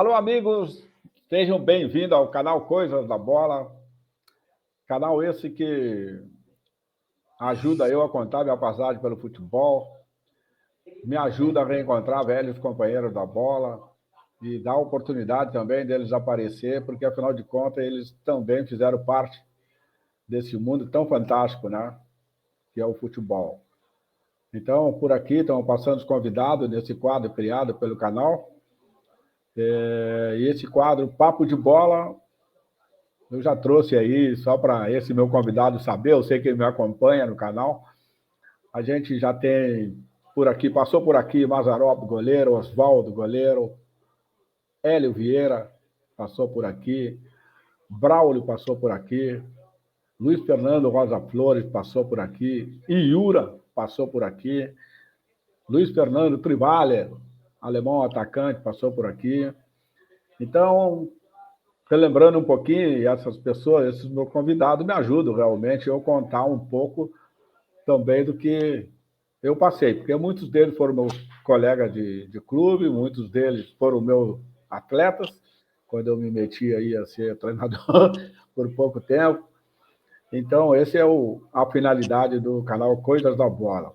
Alô, amigos, sejam bem-vindos ao canal Coisas da Bola, canal esse que ajuda eu a contar minha passagem pelo futebol, me ajuda a reencontrar velhos companheiros da bola e dá a oportunidade também deles aparecer, porque afinal de contas eles também fizeram parte desse mundo tão fantástico, né? Que é o futebol. Então, por aqui estão passando os convidados nesse quadro criado pelo canal. E esse quadro, Papo de Bola, eu já trouxe aí, só para esse meu convidado saber, eu sei que ele me acompanha no canal. A gente já tem por aqui, passou por aqui, Mazarop, goleiro, Oswaldo, goleiro, Hélio Vieira passou por aqui, Braulio passou por aqui, Luiz Fernando Rosa Flores passou por aqui, Iura passou por aqui, Luiz Fernando Trivaler, alemão atacante, passou por aqui. Então, relembrando um pouquinho, essas pessoas, esses meus convidados me ajudam realmente eu contar um pouco também do que eu passei, porque muitos deles foram meus colegas de clube, muitos deles foram meus atletas, quando eu me meti aí a ser treinador por pouco tempo. Então, essa é a finalidade do canal Coisas da Bola.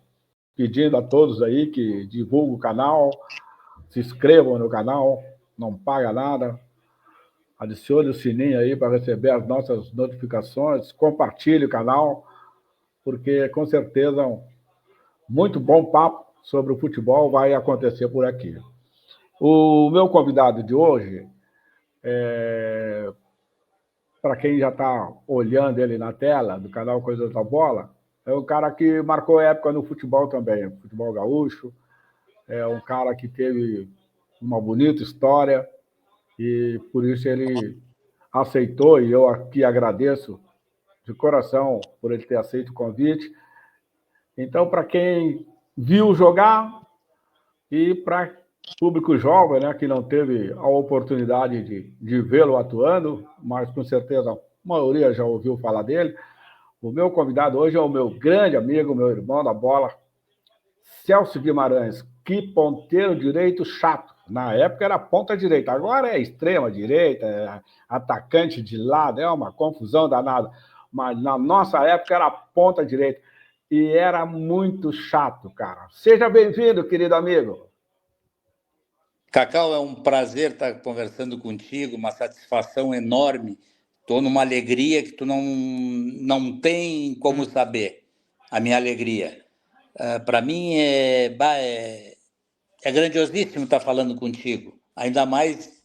Pedindo a todos aí que divulguem o canal, se inscrevam no canal, não paga nada, adicione o sininho aí para receber as nossas notificações, compartilhe o canal, porque com certeza muito bom papo sobre o futebol vai acontecer por aqui. O meu convidado de hoje, para quem já está olhando ele na tela do canal Coisas da Bola, é um cara que marcou época no futebol também, futebol gaúcho, é um cara que teve uma bonita história e por isso ele aceitou, e eu aqui agradeço de coração por ele ter aceito o convite. Então, para quem viu jogar e para público jovem, né, que não teve a oportunidade de vê-lo atuando, mas com certeza a maioria já ouviu falar dele, o meu convidado hoje é o meu grande amigo, meu irmão da bola, Celso Guimarães. Que ponteiro direito chato. Na época era ponta direita, agora é extrema direita, é atacante de lado, é uma confusão danada. Mas na nossa época era ponta direita. E era muito chato, cara. Seja bem-vindo, querido amigo. Cacau, é um prazer estar conversando contigo, uma satisfação enorme. Estou numa alegria que tu não tem como saber, a minha alegria. Para mim é grandiosíssimo estar falando contigo, ainda mais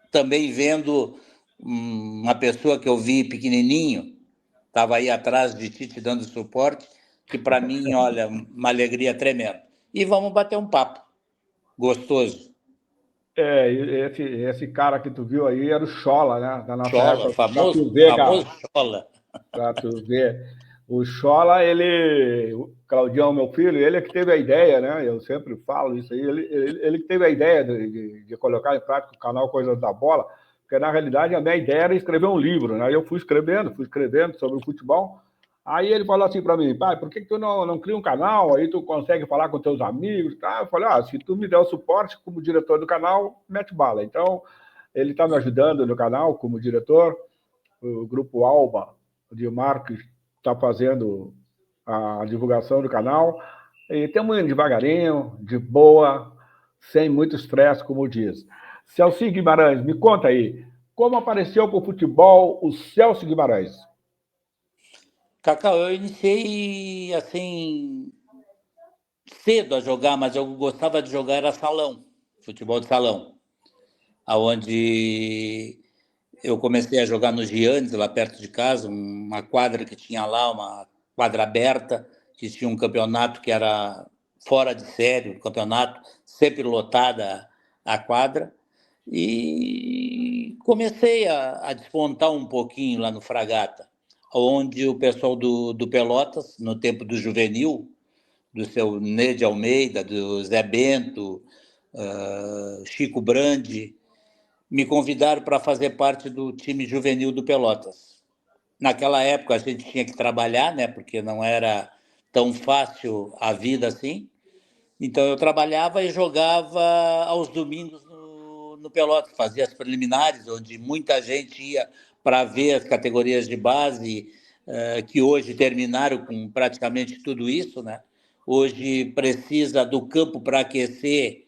também vendo uma pessoa que eu vi pequenininho, estava aí atrás de ti te dando suporte, que para mim, olha, uma alegria tremenda. E vamos bater um papo gostoso. Esse cara que tu viu aí era o Chola, né? Da nossa Chola, época. famoso Chola. Para tu ver. O Chola, o Claudião, meu filho, ele é que teve a ideia, né? Eu sempre falo isso aí. Ele que teve a ideia de colocar em prática o canal Coisas da Bola, porque na realidade a minha ideia era escrever um livro, né? Eu fui escrevendo sobre o futebol. Aí ele falou assim para mim: pai, por que tu não cria um canal? Aí tu consegue falar com teus amigos, tá? Eu falei: se tu me der o suporte como diretor do canal, mete bala. Então, ele está me ajudando no canal como diretor. O Grupo Alba de marketing está fazendo a divulgação do canal. E estamos indo devagarinho, de boa, sem muito estresse, como diz. Celso Guimarães, me conta aí, como apareceu para o futebol o Celso Guimarães? Cacau, eu iniciei assim cedo a jogar, mas eu gostava de jogar era salão, futebol de salão, aonde eu comecei a jogar no Giannis, lá perto de casa, uma quadra que tinha lá, uma quadra aberta, que tinha um campeonato que era fora de série, um campeonato sempre lotada a quadra, e comecei a despontar um pouquinho lá no Fragata, onde o pessoal do Pelotas, no tempo do juvenil, do seu Ney de Almeida, do Zé Bento, Chico Brandi, me convidaram para fazer parte do time juvenil do Pelotas. Naquela época a gente tinha que trabalhar, né, porque não era tão fácil a vida assim. Então eu trabalhava e jogava aos domingos no Pelotas, fazia as preliminares, onde muita gente ia para ver as categorias de base, que hoje terminaram com praticamente tudo isso, né? Hoje precisa do campo para aquecer,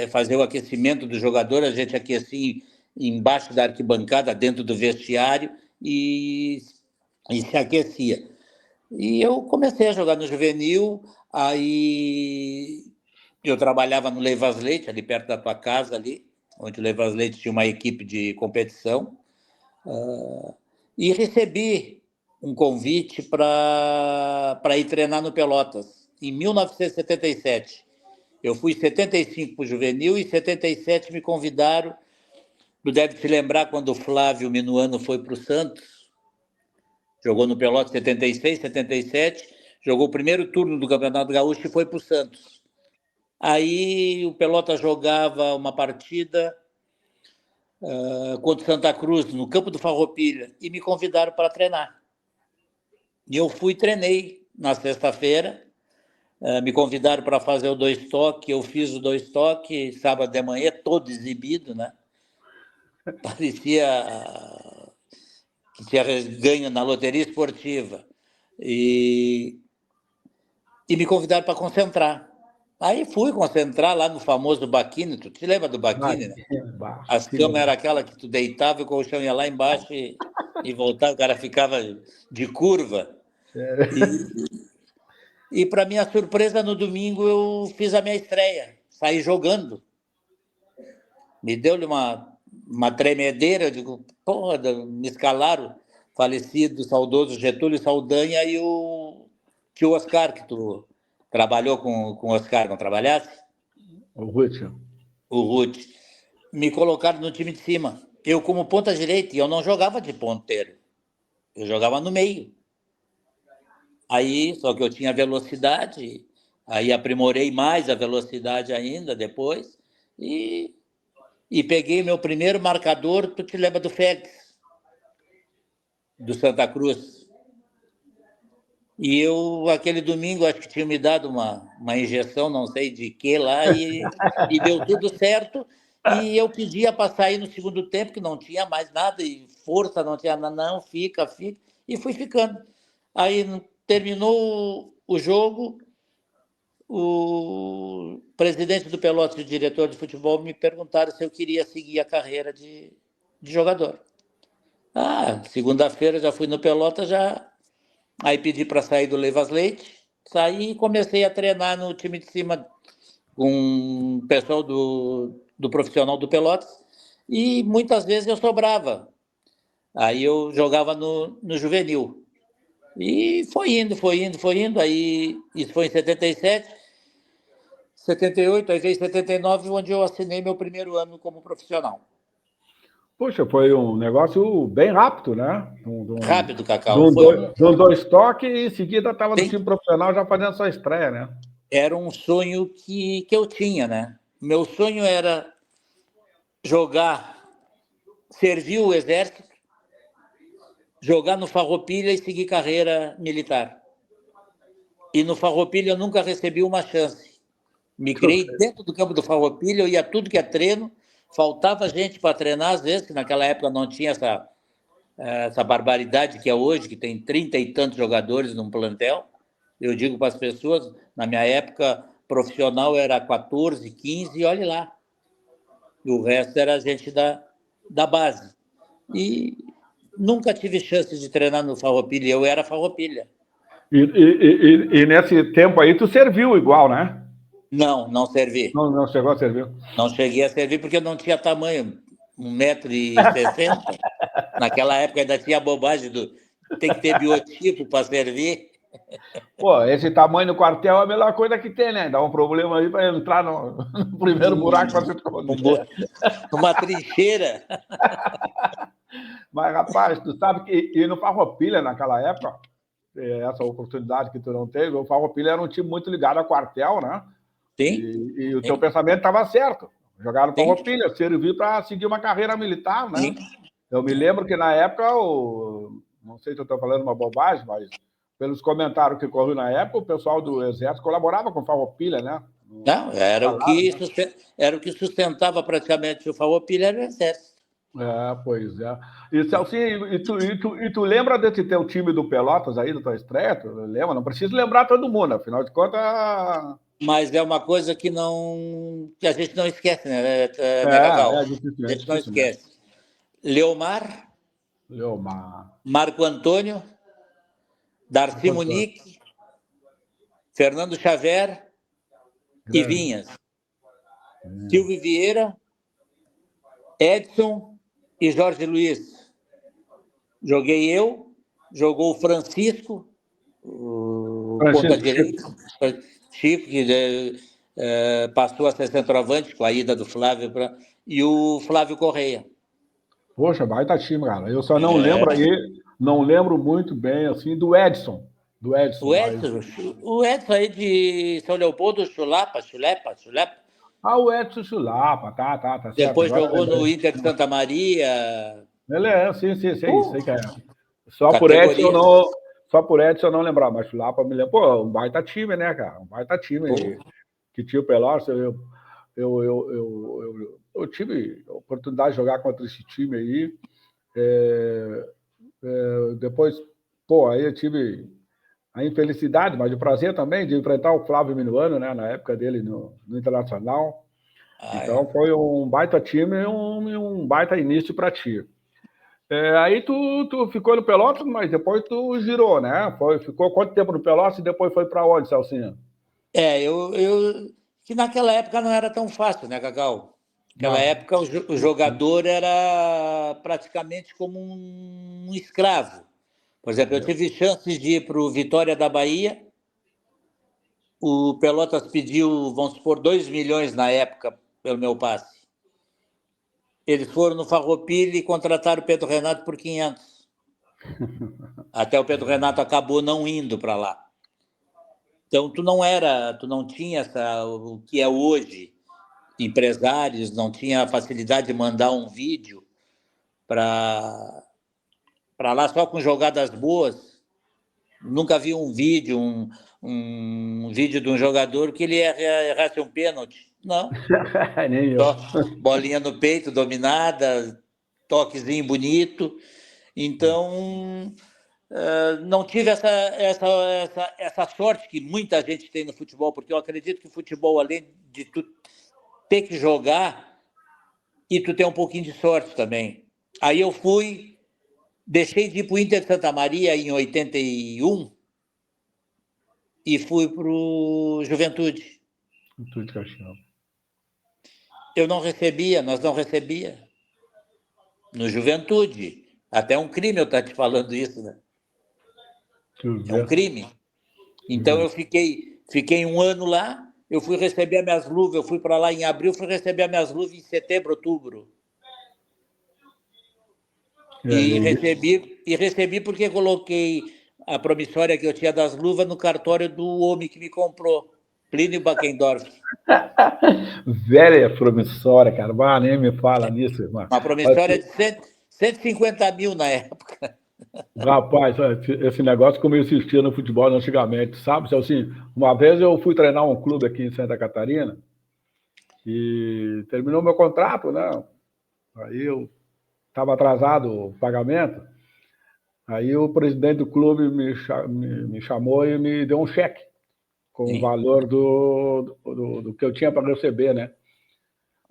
fazer o aquecimento do jogador, a gente aquecia embaixo da arquibancada, dentro do vestiário, e se aquecia. E eu comecei a jogar no juvenil, aí eu trabalhava no Leivas Leite, ali perto da tua casa, ali, onde o Leivas Leite tinha uma equipe de competição, e recebi um convite para ir treinar no Pelotas, em 1977. Eu fui em 75 para o juvenil e em 77 me convidaram. Tu deve se lembrar quando o Flávio Minuano foi para o Santos, jogou no Pelotas 76, 77, jogou o primeiro turno do Campeonato Gaúcho e foi para o Santos. Aí o Pelotas jogava uma partida contra o Santa Cruz, no campo do Farroupilha, e me convidaram para treinar. E eu fui e treinei na sexta-feira, me convidaram para fazer o 2 toques, eu fiz o 2 toques, sábado de manhã, todo exibido, né? Parecia que tinha ganho na loteria esportiva. E me convidaram para concentrar. Aí fui concentrar lá no famoso Baquini. Tu te lembra do Baquini, né? As camas eram aquela que tu deitava e o colchão ia lá embaixo e voltava, o cara ficava de curva. E para minha surpresa, no domingo eu fiz a minha estreia, saí jogando. Me deu-lhe uma tremedeira, eu digo, porra, me escalaram, falecido, saudoso Getúlio Saldanha e o tio Oscar, que tu trabalhou com o Oscar, não trabalhasse? O Ruth. O Ruth. Me colocaram no time de cima. Eu como ponta direita, e eu não jogava de ponteiro. Eu jogava no meio. Aí, só que eu tinha velocidade, aí aprimorei mais a velocidade ainda depois, e peguei meu primeiro marcador. Tu te lembra do Félix, do Santa Cruz? E eu, aquele domingo, acho que tinha me dado uma injeção, não sei de que lá, e deu tudo certo. E eu pedia para sair no segundo tempo, que não tinha mais nada, e força não tinha nada, não, fica. E fui ficando. Aí terminou o jogo, o presidente do Pelotas e o diretor de futebol me perguntaram se eu queria seguir a carreira de jogador. Segunda-feira já fui no Pelotas, aí pedi para sair do Leivas Leite, saí e comecei a treinar no time de cima com o pessoal do profissional do Pelotas, e muitas vezes eu sobrava. Aí eu jogava no juvenil. E foi indo. Aí isso foi em 77, 78, aí veio 79, onde eu assinei meu primeiro ano como profissional. Poxa, foi um negócio bem rápido, né? Rápido, Cacau. De um 2 toques e em seguida estava no time profissional já fazendo sua estreia, né? Era um sonho que eu tinha, né? Meu sonho era jogar, servir o Exército, jogar no Farroupilha e seguir carreira militar. E no Farroupilha eu nunca recebi uma chance. Me criei dentro do campo do Farroupilha, eu ia tudo que é treino, faltava gente para treinar, às vezes, que naquela época não tinha essa barbaridade que é hoje, que tem 30 e tantos jogadores num plantel. Eu digo para as pessoas, na minha época, profissional era 14, 15, e olhe lá. E o resto era gente da base. E nunca tive chance de treinar no Farroupilha, eu era Farroupilha. E nesse tempo aí tu serviu igual, né? Não servi. Não chegou a servir? Não cheguei a servir porque eu não tinha tamanho, 1,60 m. Naquela época ainda tinha a bobagem do tem que ter biotipo para servir. Pô, esse tamanho no quartel é a melhor coisa que tem, né? Dá um problema aí para entrar no primeiro buraco para se esconder. Uma trincheira. Mas, rapaz, tu sabe que no Farroupilha, naquela época, essa oportunidade que tu não teve, o Farroupilha era um time muito ligado ao quartel, né? Sim. E o teu pensamento estava certo. Jogar no Sim. Farroupilha, servir para seguir uma carreira militar, né? Sim. Eu me lembro que na época, não sei se eu estou falando uma bobagem, mas pelos comentários que corriam na época, o pessoal do Exército colaborava com o Farroupilha, né? Não, era o que sustentava praticamente o Farroupilha, era o Exército. Pois é. E, Celcinho, tu lembra desse teu time do Pelotas aí, do tua estreia? Tu lembra? Não preciso lembrar todo mundo, afinal de contas... Mas é uma coisa que a gente não esquece, né, Cacau? Difícil, A é gente não difícil mesmo. esquece. Leomar, Marco Antônio, Darcy Munique, Fernando Xavier e Vinhas. Silvio Vieira, Edson e Jorge Luiz. Joguei eu, jogou o Francisco, o ponta direita, Chico, que passou a ser centroavante com a ida do Flávio, e o Flávio Correia. Poxa, baita time, cara. Eu só não lembro aí, não lembro muito bem assim do Edson. O Edson aí de São Leopoldo, Chulepa. O Edson Chulapa, tá certo. Depois Agora jogou no Inter de Santa Maria. Ele sim, sei que é. Só Categoria. por Edson eu não lembrar, mas Chulapa me lembro. Pô, um baita time, né, cara? Um baita time que tinha o Pelotas. Eu tive a oportunidade de jogar contra esse time aí. Depois, aí eu tive a infelicidade, mas o prazer também de enfrentar o Flávio Minuano, né, na época dele no Internacional. Então foi um baita time e um baita início para ti. Aí tu ficou no Pelotas, mas depois tu girou, né? Ficou quanto tempo no Pelotas e depois foi para onde, Celcinha? Que naquela época não era tão fácil, né, Cacau? Naquela época o jogador era praticamente como um escravo. Por exemplo, eu tive chances de ir para o Vitória da Bahia. O Pelotas pediu, vamos supor, 2 milhões na época pelo meu passe. Eles foram no Farroupilha e contrataram o Pedro Renato por 500. Até o Pedro Renato acabou não indo para lá. Então, tu não tinha o que é hoje, empresários, não tinha a facilidade de mandar um vídeo para lá só com jogadas boas. Nunca vi um vídeo, um vídeo de um jogador que ele errasse um pênalti. Não. Nem eu. Só bolinha no peito, dominada, toquezinho bonito. Então, não tive essa sorte que muita gente tem no futebol, porque eu acredito que o futebol, além de tu ter que jogar, e tu tem um pouquinho de sorte também. Aí eu deixei de ir para o Inter de Santa Maria em 81 e fui para o Juventude. Juventude Caxias. Nós não recebia. No Juventude. Até um crime eu estar te falando isso, né? É um crime. Então eu fiquei 1 ano lá, eu fui receber as minhas luvas, eu fui para lá em abril, fui receber as minhas luvas em setembro, outubro. E recebi porque coloquei a promissória que eu tinha das luvas no cartório do homem que me comprou, Plínio Backendorf. Velha promissória, cara. Nem me fala nisso, irmão. Uma promissória de 150 mil na época. Rapaz, esse negócio como eu assistia no futebol antigamente, sabe? Assim, uma vez eu fui treinar um clube aqui em Santa Catarina e terminou meu contrato, né? Aí eu estava atrasado o pagamento. Aí o presidente do clube me chamou e me deu um cheque com o valor do que eu tinha para receber, né?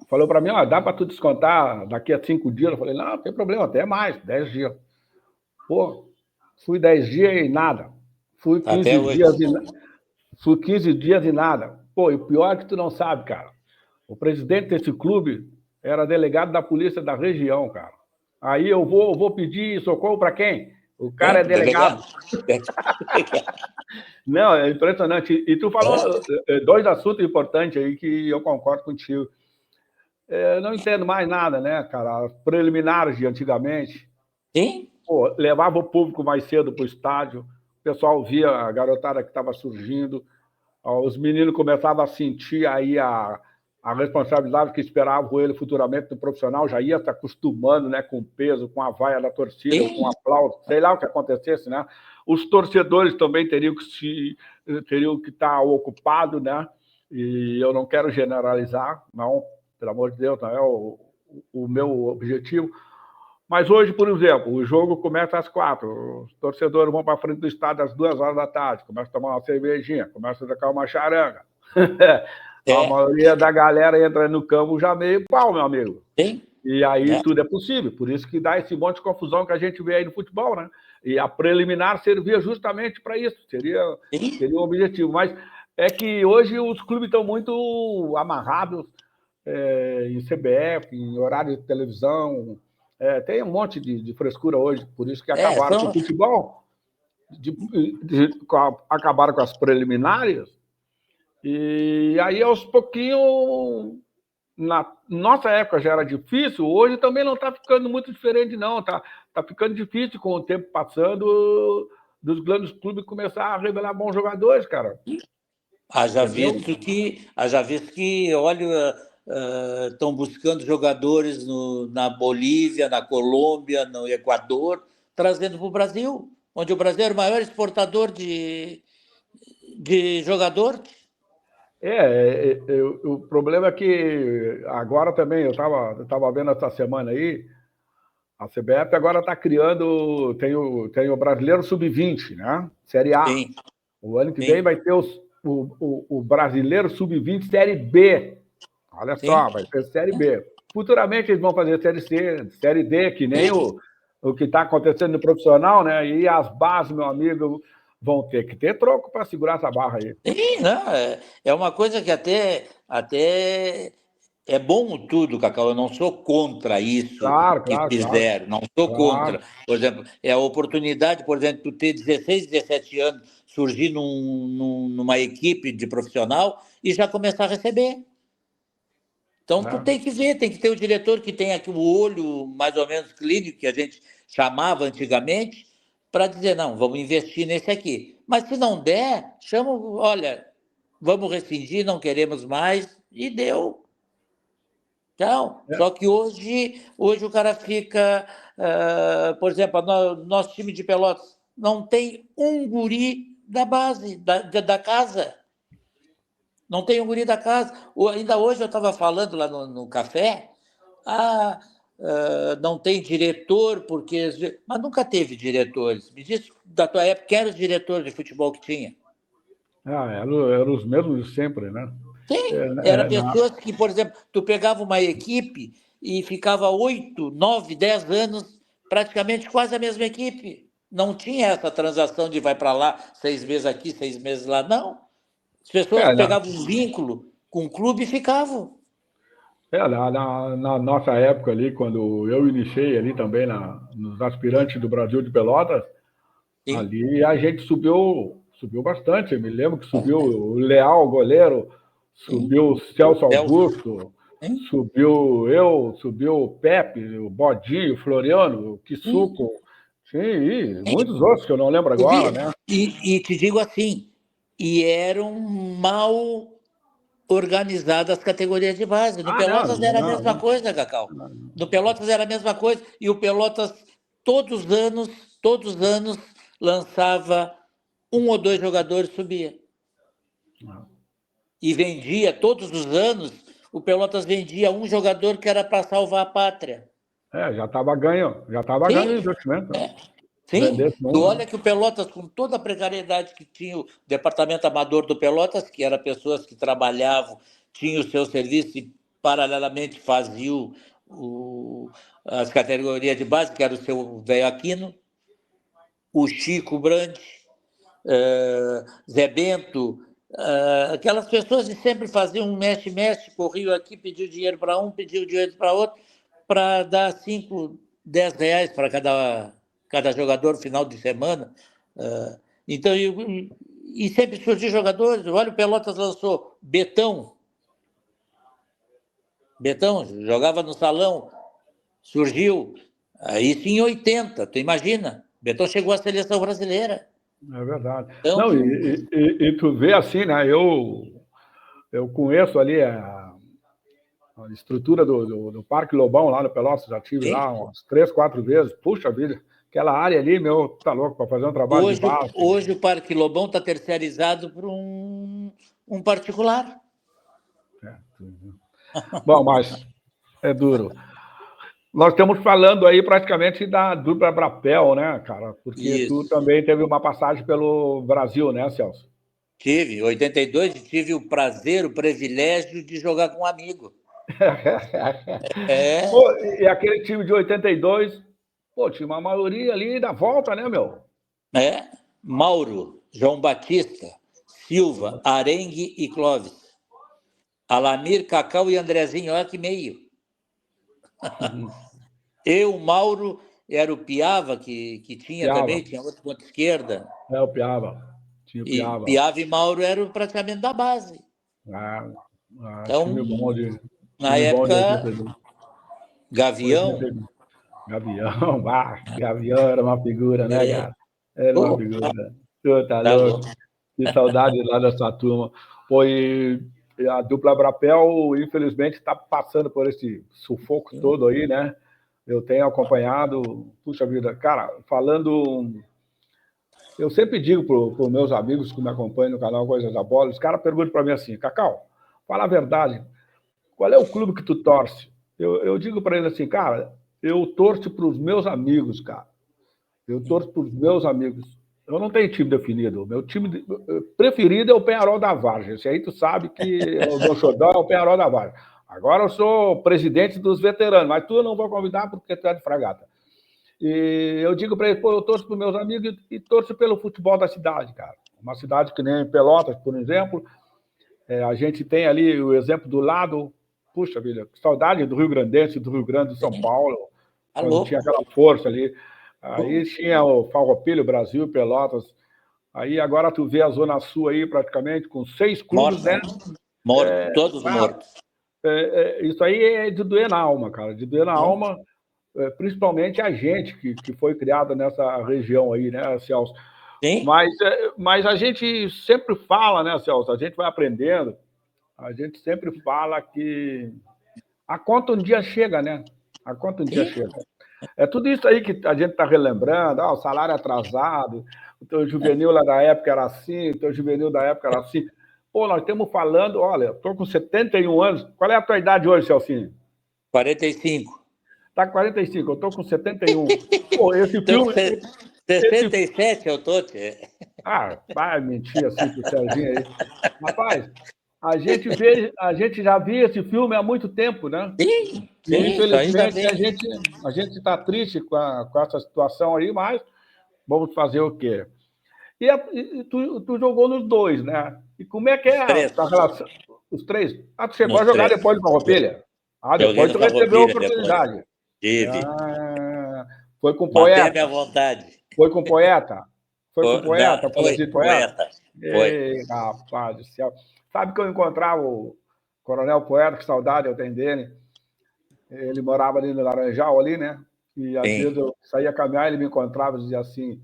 Falou para mim, dá para tu descontar daqui a 5 dias? Eu falei, não tem problema, até mais, 10 dias. Pô, fui 10 dias e nada. Fui 15 dias e nada. Pô, e o pior é que tu não sabe, cara. O presidente desse clube era delegado da polícia da região, cara. Aí eu vou pedir socorro para quem? O cara é delegado. Não, é impressionante. E tu falou 2 assuntos importantes aí que eu concordo contigo. Eu não entendo mais nada, né, cara? Preliminares de antigamente. Sim. Pô, levava o público mais cedo para o estádio, o pessoal via a garotada que estava surgindo, os meninos começavam a sentir aí a responsabilidade que esperavam ele futuramente no profissional, já ia se acostumando, né, com o peso, com a vaia da torcida, com o aplauso, sei lá o que acontecesse, né? Os torcedores também teriam que estar ocupados, né? E eu não quero generalizar, não, pelo amor de Deus, não é o meu objetivo. Mas hoje, por exemplo, o jogo começa às 4, os torcedores vão para frente do estádio às 2 horas da tarde, começam a tomar uma cervejinha, começam a tocar uma charanga. A maioria da galera entra no campo já meio pau, meu amigo. Sim. E aí tudo é possível. Por isso que dá esse monte de confusão que a gente vê aí no futebol, né? E a preliminar servia justamente para isso, seria o objetivo. Mas é que hoje os clubes estão muito amarrados em CBF, em horário de televisão. Tem um monte de frescura hoje, por isso que acabaram com o futebol, acabaram com as preliminares, e aí aos pouquinhos, na nossa época já era difícil, hoje também não está ficando muito diferente, não, está ficando difícil com o tempo passando, dos grandes clubes começar a revelar bons jogadores, cara. Haja visto que, olha, estão buscando jogadores na Bolívia, na Colômbia, no Equador, trazendo para o Brasil, onde o Brasil era o maior exportador de jogador. O problema é que agora também, eu estava vendo essa semana aí, a CBF agora está criando, tem o Brasileiro Sub-20, né? Série A. Sim. O ano que vem vai ter o Brasileiro Sub-20 Série B. Olha só, vai ter Série B. Futuramente eles vão fazer Série C, Série D, que nem o que está acontecendo no profissional, né? E as bases, meu amigo, vão ter que ter troco para segurar essa barra aí. Sim, não, é uma coisa que até é bom tudo, Cacau. Eu não sou contra isso que fizeram, não sou contra. Por exemplo, é a oportunidade, por exemplo, tu ter 16, 17 anos, surgir numa equipe de profissional e já começar a receber. Então, tu tem que ver, tem que ter o diretor que tem aqui o olho mais ou menos clínico, que a gente chamava antigamente, para dizer, não, vamos investir nesse aqui. Mas se não der, chama, olha, vamos rescindir, não queremos mais, e deu. Então, só que hoje o cara fica, por exemplo, nosso time de Pelotas não tem um guri da base, da casa. Não tem um guri da casa. Ainda hoje eu estava falando lá no café, não tem diretor, porque... Mas nunca teve diretores. Me diz, da tua época, quem era o diretor de futebol que tinha? Eram os mesmos de sempre, né? Sim, eram pessoas que, por exemplo, tu pegava uma equipe e ficava 8, 9, 10 anos praticamente quase a mesma equipe. Não tinha essa transação de vai para lá, 6 meses aqui, 6 meses lá, não. As pessoas pegavam um vínculo com o clube e ficavam. Na nossa época ali, quando eu iniciei ali também nos aspirantes do Brasil de Pelotas, sim, ali a gente subiu bastante. Eu me lembro que subiu o Leal, goleiro, subiu o Celso Augusto, subiu o Pepe, o Bodinho, o Floriano, o Kisuko, sim, e muitos outros que eu não lembro agora, né? E te digo assim, eram mal organizadas as categorias de base. No Pelotas era a mesma coisa, Cacau. No Pelotas era a mesma coisa. E o Pelotas, todos os anos, lançava 1 ou 2 jogadores, subia. E vendia, todos os anos, o Pelotas vendia um jogador que era para salvar a pátria. Já estava ganho o investimento. Sim, tu olha que o Pelotas, com toda a precariedade que tinha o departamento amador do Pelotas, que eram pessoas que trabalhavam, tinham o seu serviço e paralelamente faziam as categorias de base, que era o seu velho Aquino, o Chico Brandi, Zé Bento, aquelas pessoas que sempre faziam um mexe-mexe, corriam aqui, pediu dinheiro para um, pediu dinheiro para outro, para dar 5, 10 reais para cada jogador no final de semana. Então, e sempre surgiu jogadores. Olha, o Pelotas lançou Betão, jogava no salão, surgiu, isso em 80, tu imagina, Betão chegou à seleção brasileira. É verdade. Então, não, e tu vê assim, né? Eu conheço ali a estrutura do Parque Lobão lá no Pelotas, já estive lá umas 3, 4 vezes. Puxa vida, aquela área ali, tá louco, para fazer um trabalho de base. Hoje o Parque Lobão está terceirizado por um particular. Bom, mas é duro. Nós estamos falando aí praticamente da dupla Brapel, né, cara? Porque tu Isso. também teve uma passagem pelo Brasil, né, Celso? Tive, em 82, tive o prazer, o privilégio de jogar com um amigo. Pô, É, e aquele time de 82, pô, tinha uma maioria ali da volta, né, meu? Mauro, João Batista, Silva, Arengue e Clóvis. Alamir, Cacau e Andrezinho, olha que meio. Eu, Mauro, era o Piava, que tinha Piava. também, tinha outro ponto esquerda. É, o Piava. Tinha o E Piava. Piava e Mauro eram praticamente da base. Ah, Então, na time bom de época, 82. Gavião, 82. Gavião, Gavião era uma figura, né, é, cara? Era uma pô, figura. Pô, tá tá bom. louco. Que saudade lá dessa turma. Foi a dupla Brapel, infelizmente, está passando por esse sufoco todo aí, né? Eu tenho acompanhado, puxa vida, cara, falando. Eu sempre digo para os meus amigos que me acompanham no canal Coisas da Bola, os caras perguntam para mim assim, Cacau, fala a verdade, qual é o clube que tu torce? Eu digo para ele assim, cara, eu torço para os meus amigos, cara. Eu torço para os meus amigos. Eu não tenho time definido. Meu time preferido é o Penharol da Vargem. Esse aí tu sabe que o meu xodó é o Penharol da Vargem. Agora eu sou presidente dos veteranos, mas tu eu não vou convidar porque tu é de Fragata. E eu digo para ele, pô, eu torço para os meus amigos e torço pelo futebol da cidade, cara. Uma cidade que nem Pelotas, por exemplo, a gente tem ali o exemplo do lado, puxa vida, que saudade do Rio Grandense, do Rio Grande do São Paulo, Tá quando tinha louco. aquela força ali. Aí tinha o Farroupilha, Brasil, Pelotas. Aí agora tu vê a Zona Sul aí praticamente com 6 clubes, Mortos, né? todos mortos. Isso aí é de doer na alma, cara, de doer na Hum? alma, principalmente a gente que foi criada nessa região aí, né, Celso? Sim, Mas a gente sempre fala, né, Celso? A gente vai aprendendo, a gente sempre fala que a conta um dia chega, né? A conta um dia sim. chega. É tudo isso aí que a gente está relembrando, o salário atrasado, o teu juvenil lá da época era assim, o teu juvenil da época era assim. Pô, nós estamos falando, olha, estou com 71 anos. Qual é a tua idade hoje, Celcinho? 45. Está com 45, eu estou com 71. Pô, esse Então, filme. Esse... 67 eu tô, tchê. Ah, vai mentir assim pro Serginho aí. Rapaz, a gente já viu esse filme há muito tempo, né? Sim, E, sim, isso aí já infelizmente, vem. a gente está triste com essa situação aí, mas vamos fazer o quê? E tu jogou nos dois, né? E como é que é Os a três. tua relação? Os três? Ah, tu chegou Nos a jogar três. depois do Farroupilha? Ah, Joguei depois no tu recebeu a Farroupilha depois. oportunidade. Tive. Ah, foi com Matei a minha poeta? vontade. Foi com poeta? Foi com poeta? Foi, Falecido poeta? poeta. Foi. Ei, rapaz do céu. Sabe que eu encontrava o Coronel Poeta, que saudade eu tenho dele. Ele morava ali no Laranjal, ali, né? E às vezes Sim. eu saía caminhar, ele me encontrava e dizia assim: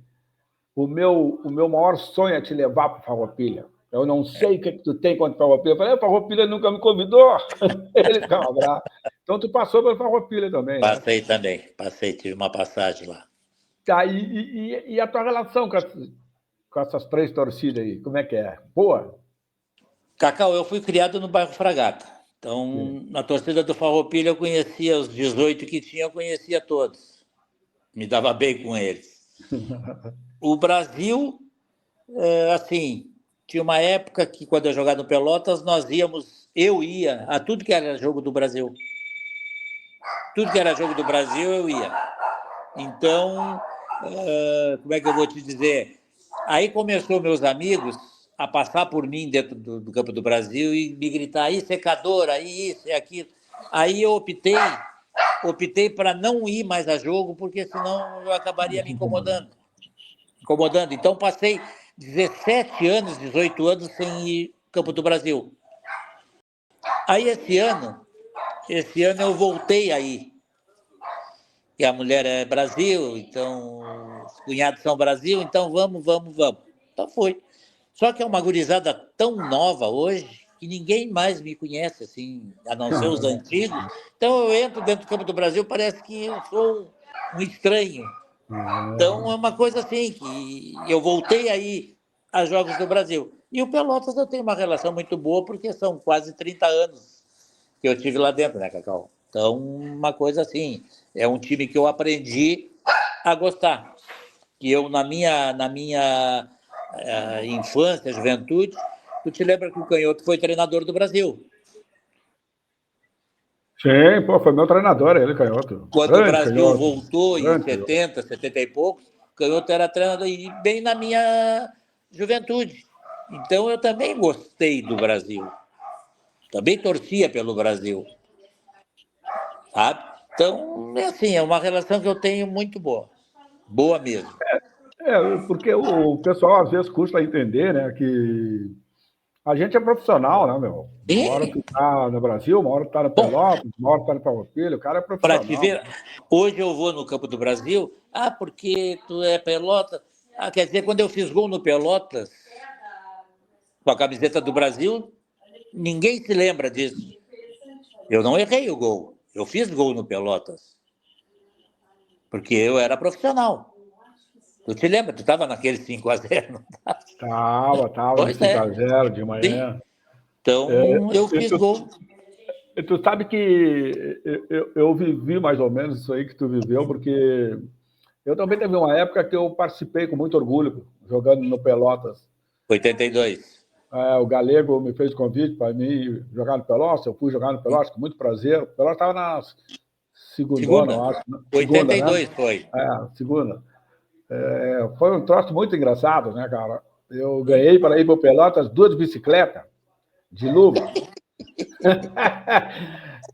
o meu maior sonho é te levar para Farroupilha. Eu não sei o que tu tem contra Farroupilha. Eu falei, Farroupilha nunca me convidou. Ele ficava bravo. Então tu passou pelo Farroupilha também, né? Passei também. Passei, tive uma passagem lá. Tá, e a tua relação com essas três torcidas aí, como é que é? Boa? Cacau, eu fui criado no bairro Fragata. Sim. Então, na torcida do Farroupilha, eu conhecia os 18 que tinha, eu conhecia todos. Me dava bem com eles. O Brasil, assim, tinha uma época que, quando eu jogava no Pelotas, eu ia a tudo que era jogo do Brasil. Tudo que era jogo do Brasil, eu ia. Então, como é que eu vou te dizer? Aí começou meus amigos a passar por mim dentro do Campo do Brasil e me gritar, aí secador, aí isso, e aquilo. Aí eu optei para não ir mais a jogo, porque senão eu acabaria me incomodando. Então passei 17 anos, 18 anos sem ir ao Campo do Brasil. Aí esse ano eu voltei aí. Que a mulher é Brasil, então os cunhados são Brasil, então vamos. Então foi. Só que é uma gurizada tão nova hoje que ninguém mais me conhece, assim, a não ser os antigos. Então eu entro dentro do Campo do Brasil, parece que eu sou um estranho. Então é uma coisa assim, que eu voltei aí a Jogos do Brasil. E o Pelotas eu tenho uma relação muito boa, porque são quase 30 anos que eu tive lá dentro, né, Cacau? Então, uma coisa assim, é um time que eu aprendi a gostar. Que eu, na minha infância, juventude, tu te lembra que o Canhoto foi treinador do Brasil? Sim, pô, foi meu treinador, ele, Canhoto. Quando o Grande Brasil Canhoto. voltou em Grande Canhoto. 70, 70 e poucos, o Canhoto era treinador e bem na minha juventude. Então eu também gostei do Brasil. Também torcia pelo Brasil, sabe? Então, é assim, é uma relação que eu tenho muito boa. Boa mesmo. Porque o pessoal às vezes custa entender, né, que a gente é profissional, né, meu? Uma hora E, tu tá no Brasil, uma hora tu tá no bom, Pelotas, uma hora tu tá no Farroupilha, o cara é para te profissional. ver, hoje eu vou no Campo do Brasil, porque tu é Pelotas. Quer dizer, quando eu fiz gol no Pelotas, com a camiseta do Brasil, ninguém se lembra disso. Eu não errei o gol. Eu fiz gol no Pelotas. Porque eu era profissional. Tu te lembra? Tu estava naquele 5-0, não Tava no Pois é. 5-0 de Sim. manhã. Então, eu E fiz gol. tu sabe que eu vivi mais ou menos isso aí que tu viveu, porque eu também teve uma época que eu participei com muito orgulho, jogando no Pelotas. 82. O Galego me fez convite para mim jogar no Pelotas, eu fui jogar no Pelotas com muito prazer. O Pelotas estava na segundona, eu Segunda. acho. Segunda, né? 82 foi. Segunda. Foi um troço muito engraçado, né, cara? Eu ganhei para ir para o Pelotas 2 bicicletas de luva.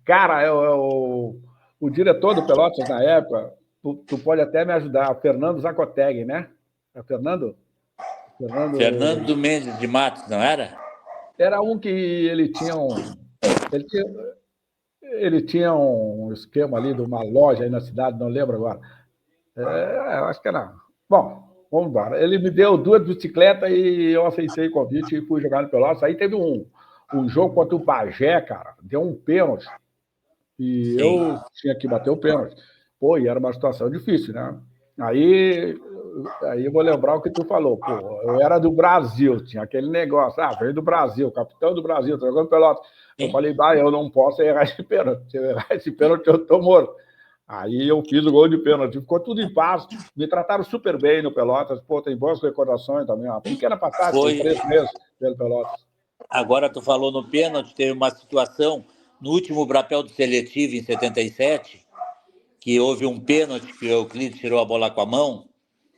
Cara, o diretor do Pelotas na época, tu pode até me ajudar, Fernando Zacoteg, né? É Fernando? Fernando Fernando Mendes de Matos, não era? era um que ele tinha, ele tinha um esquema ali de uma loja aí na cidade, não lembro agora. Acho que era. Bom, vamos embora. Ele me deu 2 bicicletas e eu aceitei o convite e fui jogar no Pelotas. Aí teve um jogo contra o Bagé, cara, deu um pênalti. E Sim. eu tinha que bater o pênalti. Pô, e era uma situação difícil, né? Aí eu vou lembrar o que tu falou. Pô, eu era do Brasil, tinha aquele negócio. Veio do Brasil, capitão do Brasil, jogando pelota. Eu Sim. falei, eu não posso errar esse pênalti. Se eu errar esse pênalti, eu tô morto. Aí eu fiz o gol de pênalti. Ficou tudo em paz. Me trataram super bem no Pelotas. Pô, tem boas recordações também. Uma pequena passagem, foi Foi. 3 meses pelo Pelotas. Agora tu falou no pênalti, teve uma situação no último Brapel do Seletivo, em 77, que houve um pênalti que o Euclides tirou a bola com a mão,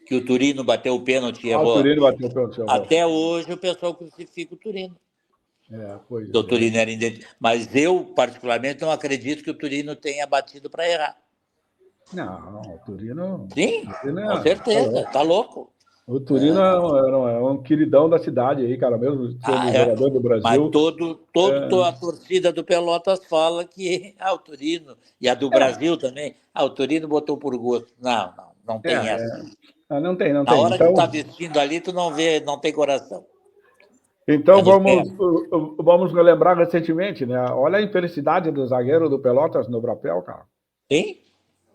que o Turino bateu o pênalti e O errou. Turino bateu o pênalti. Até hoje o pessoal crucifica o Turino. Pois O é. Turino era identificado. Mas eu, particularmente, não acredito que o Turino tenha batido para errar. Não, o Turino. Sim, com Tá certeza, louco. tá louco. O Turino é um queridão da cidade aí, cara, mesmo sendo É. jogador do Mas Brasil. a torcida do Pelotas fala que o Turino, e a do É, Brasil também, o Turino botou por gosto. Não é, tem essa. é. Não tem, não Na tem. hora que tá Então, vestindo ali, tu não vê, não tem coração. É então no vamos, ferro. vamos relembrar recentemente, né? Olha a infelicidade do zagueiro do Pelotas no Brapel, cara. Sim,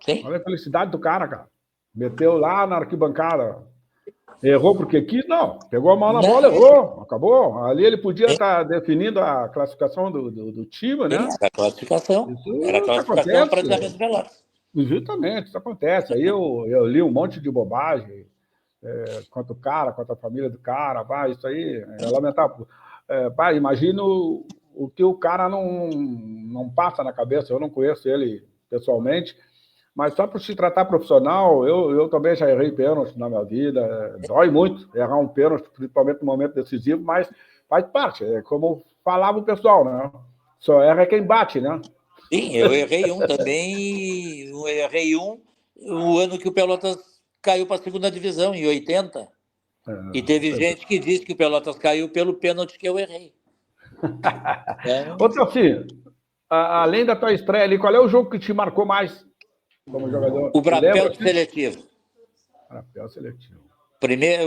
sim. Olha a infelicidade do cara. Meteu lá na arquibancada. Errou porque quis? Não. Pegou a mão na bola, Não, errou. Acabou. Ali ele podia sim, estar definindo a classificação do time, sim, né? era classificação. Era Isso classificação acontece. para o Pelotas. Justamente, isso acontece. Aí eu li um monte de bobagem quanto o cara, quanto a família do cara. Isso aí é lamentável. Imagino o que o cara não passa na cabeça. Eu não conheço ele pessoalmente, mas só por se tratar profissional, eu também já errei pênalti na minha vida. Dói muito errar um pênalti, principalmente no momento decisivo, mas faz parte. É como falava o pessoal, né? Só erra quem bate, né? Sim, eu errei um também. Eu errei o ano que o Pelotas caiu para a segunda divisão, em 80. E teve gente que disse que o Pelotas caiu pelo pênalti que eu errei. Ô, Então, Celci, além da tua estreia ali, qual é o jogo que te marcou mais como jogador? o Tu Brapel lembra? do Seletivo. Papel seletivo.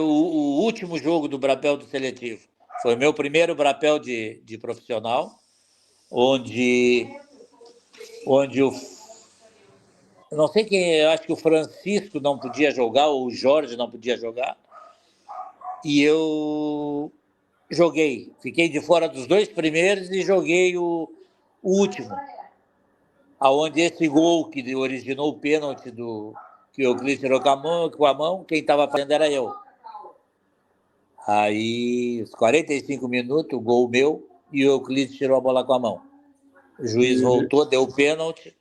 O último jogo do Brapel do Seletivo. Foi meu primeiro Brapel de profissional, onde eu não sei quem, eu acho que o Francisco não podia jogar, ou o Jorge não podia jogar, e eu joguei. Fiquei de fora dos 2 primeiros e joguei o o último, aonde esse gol que originou o pênalti que o Euclides tirou com a mão, quem estava fazendo era eu. Aí, os 45 minutos, o gol meu, e o Euclides tirou a bola com a mão. O juiz voltou, deu o pênalti,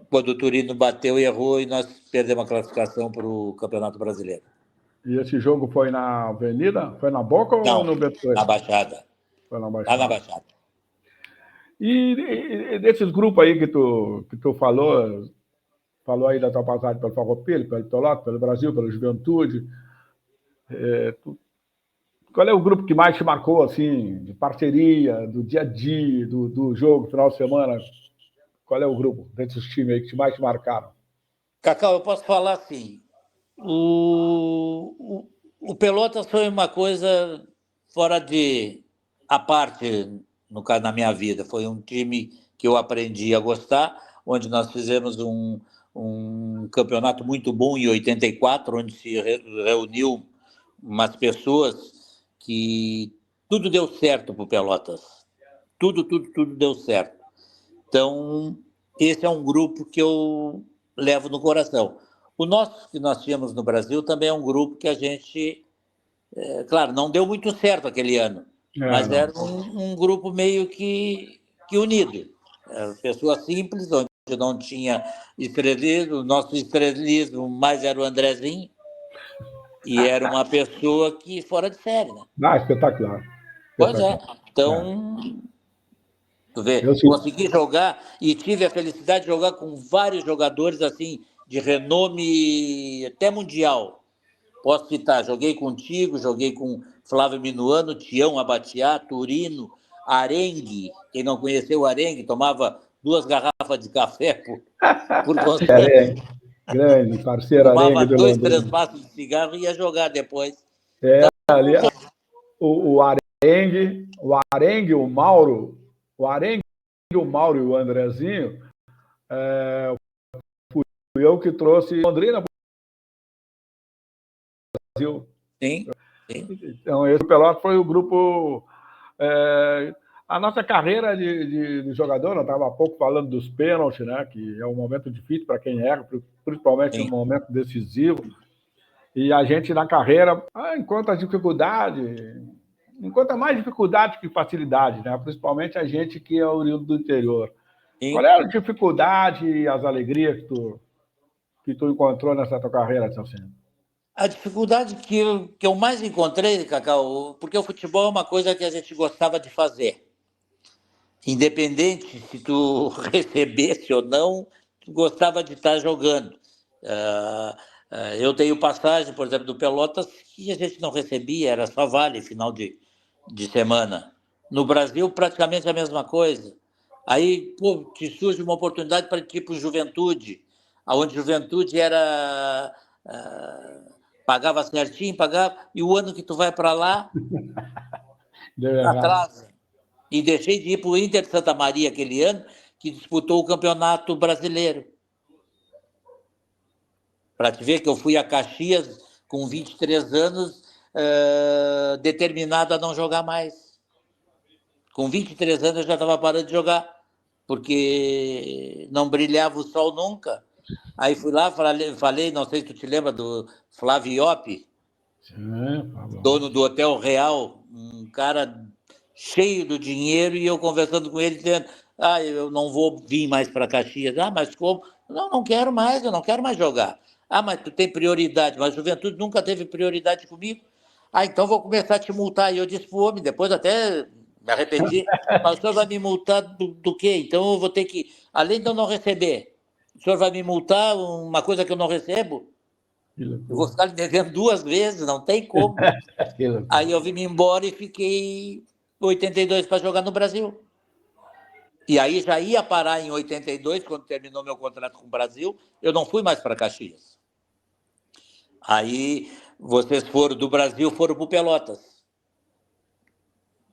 quando o Turino bateu e errou, e nós perdemos a classificação para o Campeonato Brasileiro. E esse jogo foi na Avenida? Foi na Boca ou no Beto? Na Baixada. Foi na Baixada. Lá na Baixada. E desses grupos aí que tu falou aí da tua passagem pelo Farroupilha, pelo Pelotas, pelo Brasil, pela Juventude, qual é o grupo que mais te marcou, assim, de parceria, do dia a dia, do jogo, final de semana? Qual é o grupo desses times aí que mais te marcaram? Cacau, eu posso falar assim, o Pelotas foi uma coisa fora de a parte na minha vida. Foi um time que eu aprendi a gostar, onde nós fizemos um campeonato muito bom em 84, onde se reuniu umas pessoas que tudo deu certo para o Pelotas. Tudo deu certo. Então, esse é um grupo que eu levo no coração. O nosso que nós tínhamos no Brasil também é um grupo que a gente, claro, não deu muito certo aquele ano, mas era um grupo meio que unido. Pessoas simples, onde não tinha estrelismo, o nosso estrelismo mais era o Andrezinho, e era uma pessoa que fora de série, né? Espetacular. Pois é. Então, tu vê, consegui jogar e tive a felicidade de jogar com vários jogadores assim de renome até mundial. Posso citar, joguei contigo, joguei com Flávio Minuano, Tião Abatiá, Turino, Arengue. Quem não conheceu o Arengue tomava 2 garrafas de café por conselho. Grande, parceiro Fumava Arengue de 2, Londrina. 3 maços de cigarro e ia jogar depois. Ali o Arengue, o Mauro, e o Andrezinho, fui eu que trouxe Londrina para o Brasil. Sim. Então, esse Pelotas foi o grupo. A nossa carreira de jogador, eu estava há pouco falando dos pênaltis, né, que é um momento difícil para quem erra, principalmente no momento decisivo. E a gente, na carreira, encontra mais dificuldade que facilidade, né? Principalmente a gente que é oriundo do interior. Sim. Qual é a dificuldade e as alegrias que tu encontrou nessa tua carreira, Celcinho? A dificuldade que eu mais encontrei, Cacau, porque o futebol é uma coisa que a gente gostava de fazer. Independente se tu recebesse ou não, tu gostava de estar jogando. Eu tenho passagem, por exemplo, do Pelotas, que a gente não recebia, era só vale final de semana. No Brasil, praticamente a mesma coisa. Aí, te surge uma oportunidade para ir para o Juventude, onde Juventude era... pagava certinho, e o ano que tu vai para lá, atrasa. E deixei de ir para o Inter de Santa Maria aquele ano, que disputou o Campeonato Brasileiro. Para te ver que eu fui a Caxias com 23 anos, determinado a não jogar mais. Com 23 anos eu já estava parando de jogar, porque não brilhava o sol nunca. Aí fui lá, falei, não sei se tu te lembra do Flávio Ioppi, dono do Hotel Real, um cara cheio do dinheiro, e eu conversando com ele, dizendo, eu não vou vir mais para Caxias. Mas como? Não quero mais, eu não quero mais jogar. Mas tu tem prioridade, mas a Juventude nunca teve prioridade comigo. Então vou começar a te multar. E eu disse pro homem, depois até me arrependi, mas o senhor vai me multar do quê? Então eu vou ter que, além de eu não receber, o senhor vai me multar uma coisa que eu não recebo? Eu vou ficar lhe devendo 2 vezes, não tem como. Aí eu vim embora e fiquei 82 para jogar no Brasil. E aí já ia parar em 82, quando terminou meu contrato com o Brasil, eu não fui mais para Caxias. Aí vocês foram do Brasil, foram para o Pelotas.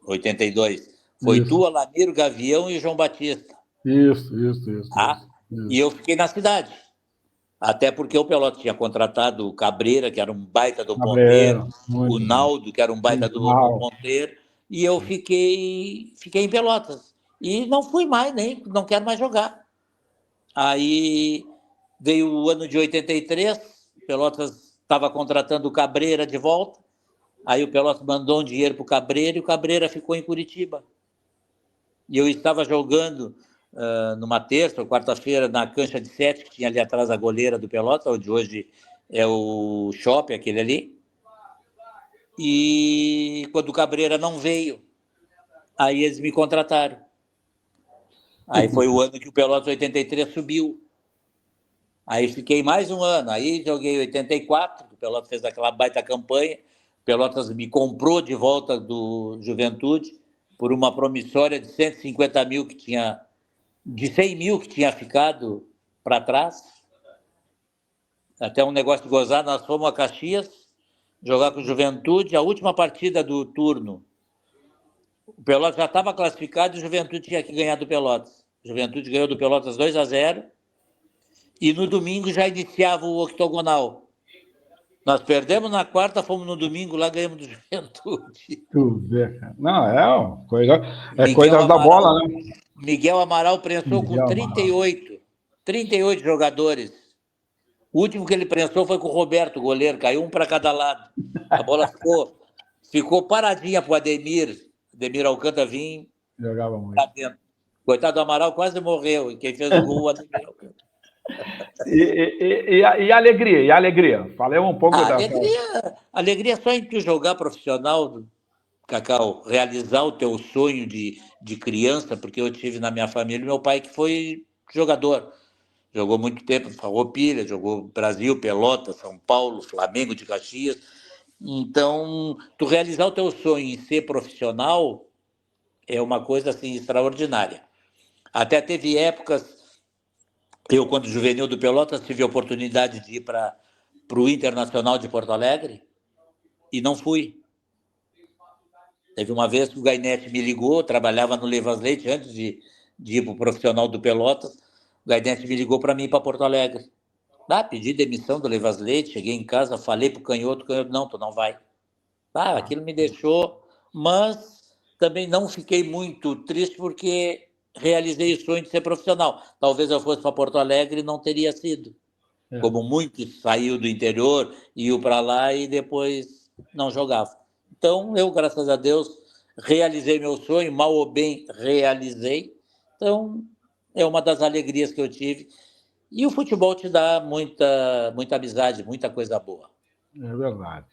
82. Foi isso. Tu, Alamiro, Gavião e João Batista. Isso. E eu fiquei na cidade. Até porque o Pelotas tinha contratado o Cabreira, que era um baita do ponteiro, o Naldo, que era um baita do ponteiro, e eu fiquei em Pelotas. E não fui mais, nem não quero mais jogar. Aí veio o ano de 83, Pelotas estava contratando o Cabreira de volta, aí o Pelotas mandou um dinheiro para o Cabreira e o Cabreira ficou em Curitiba. E eu estava jogando numa terça ou quarta-feira na cancha de 7, que tinha ali atrás a goleira do Pelotas, onde hoje é o shopping, aquele ali. E quando o Cabreira não veio, aí eles me contrataram. Aí foi o ano que o Pelotas 83 subiu. Aí fiquei mais um ano. Aí joguei 84, o Pelotas fez aquela baita campanha. O Pelotas me comprou de volta do Juventude por uma promissória de 150 mil que tinha, de 100 mil que tinha ficado para trás. Até um negócio de gozar, nós fomos a Caxias jogar com o Juventude, a última partida do turno. O Pelotas já estava classificado e o Juventude tinha que ganhar do Pelotas. O Juventude ganhou do Pelotas 2-0 e no domingo já iniciava o octogonal. Nós perdemos na quarta, fomos no domingo, lá ganhamos do Juventude. Tu vê, cara. Não, é coisa, Miguel coisas da Amaral, bola, né? Miguel Amaral prensou com Miguel Amaral. 38 jogadores. O último que ele prensou foi com o Roberto, o goleiro, caiu um para cada lado. A bola ficou paradinha para o Ademir Alcântara vir Jogava para muito. dentro. Coitado do Amaral quase morreu, e quem fez o gol, o Ademir Alcântara. E a alegria? E a alegria? Falei um pouco A dessa. alegria só em tu jogar profissional, Cacau, realizar o teu sonho de criança, porque eu tive na minha família meu pai que foi jogador. Jogou muito tempo no Farroupilha, jogou Brasil, Pelotas, São Paulo, Flamengo de Caxias. Então, tu realizar o teu sonho em ser profissional é uma coisa assim extraordinária. Até teve épocas, eu quando juvenil do Pelotas tive a oportunidade de ir para o Internacional de Porto Alegre e não fui. Teve uma vez que o Gainete me ligou, trabalhava no Levas Leite antes de ir para o profissional do Pelotas. O Gainete me ligou para mim ir para Porto Alegre. Pedi demissão do Levas Leite, cheguei em casa, falei para o Canhoto, não, tu não vai. Aquilo me deixou, mas também não fiquei muito triste porque realizei o sonho de ser profissional. Talvez eu fosse para Porto Alegre e não teria sido. Como muitos saiu do interior, iam para lá e depois não jogavam. Então, eu, graças a Deus, realizei meu sonho, mal ou bem realizei. Então, é uma das alegrias que eu tive. E o futebol te dá muita amizade, muita coisa boa. É verdade.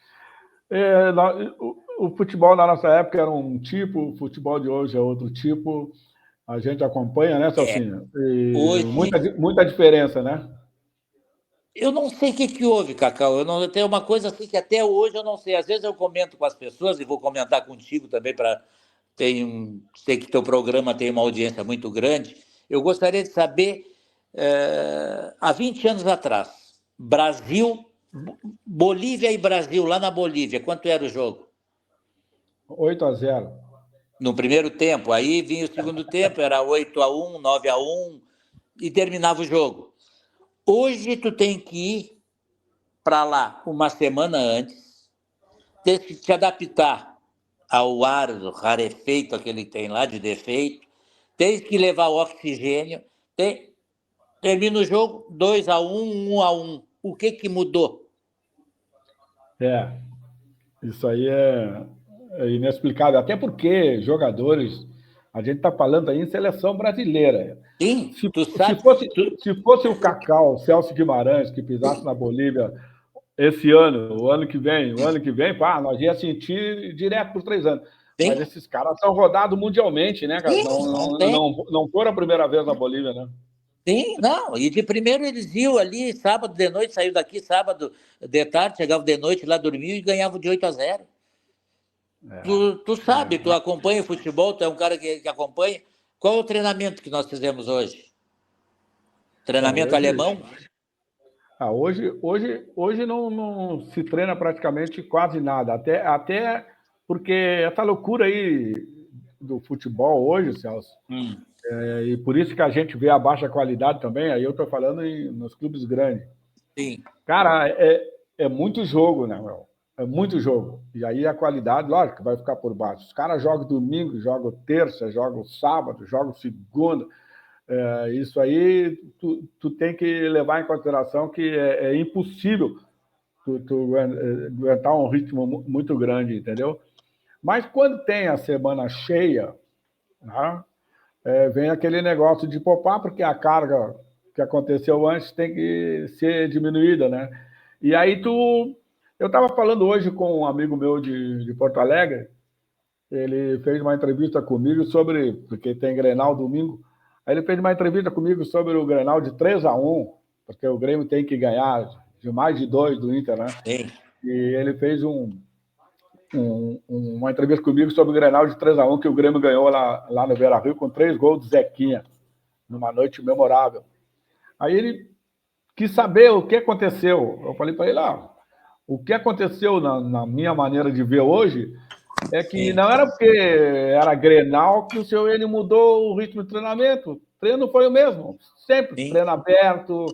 O futebol na nossa época era um tipo, o futebol de hoje é outro tipo. A gente acompanha, né, Celcinho? E Hoje, muita diferença, né? eu não sei o que houve, Cacau. Eu tenho uma coisa assim que até hoje eu não sei. Às vezes eu comento com as pessoas e vou comentar contigo também para sei que teu programa tem uma audiência muito grande. Eu gostaria de saber, há 20 anos atrás, Bolívia e Brasil, lá na Bolívia, quanto era o jogo? 8-0. No primeiro tempo. Aí vinha o segundo tempo, era 8-1, 9-1 e terminava o jogo. Hoje tu tem que ir para lá uma semana antes, ter que te adaptar ao ar rarefeito, aquele que tem lá de defeito, tem que levar o oxigênio, termina o jogo 2-1, 1-1. O que mudou? Isso aí é inexplicável. Até porque jogadores, a gente está falando aí em seleção brasileira. Sim, Se, tu se, sabe. fosse, se fosse o Cacau, o Celso Guimarães, que pisasse na Bolívia esse ano, o ano que vem, nós ia sentir direto por 3 anos. Sim, Mas esses caras são rodados mundialmente, né, cara? sim, não tem. Não foram a primeira vez na Bolívia, né? Sim, não. E de primeiro eles iam ali, sábado de noite, saiu daqui sábado de tarde, chegava de noite lá, dormiam e ganhavam de 8-0. Tu sabe, tu acompanha o futebol, tu é um cara que acompanha. Qual é o treinamento que nós fizemos hoje? Treinamento Hoje, alemão? hoje não se treina praticamente quase nada. Até porque essa loucura aí do futebol hoje, Celso, e por isso que a gente vê a baixa qualidade também, aí eu estou falando nos clubes grandes. Sim. Cara, é muito jogo, né, meu? É muito jogo. E aí a qualidade, lógico, vai ficar por baixo. Os caras jogam domingo, jogam terça, jogam sábado, jogam segunda. Isso aí tu tem que levar em consideração que é impossível tu aguentar um ritmo muito grande, entendeu? Mas quando tem a semana cheia, né, vem aquele negócio de poupar, porque a carga que aconteceu antes tem que ser diminuída, né? E aí eu estava falando hoje com um amigo meu de Porto Alegre, ele fez uma entrevista comigo sobre, porque tem Grenal domingo, aí ele fez uma entrevista comigo sobre o Grenal de 3-1, porque o Grêmio tem que ganhar de mais de 2 do Inter, né? Sim. E ele fez uma entrevista comigo sobre o Grenal de 3-1 que o Grêmio ganhou lá no Beira-Rio com 3 gols do Zequinha, numa noite memorável. Aí ele quis saber o que aconteceu. Eu falei para ele, o que aconteceu na minha maneira de ver hoje é que não era porque era Grenal que o seu ele mudou o ritmo de treinamento. O treino foi o mesmo, sempre Sim. treino aberto,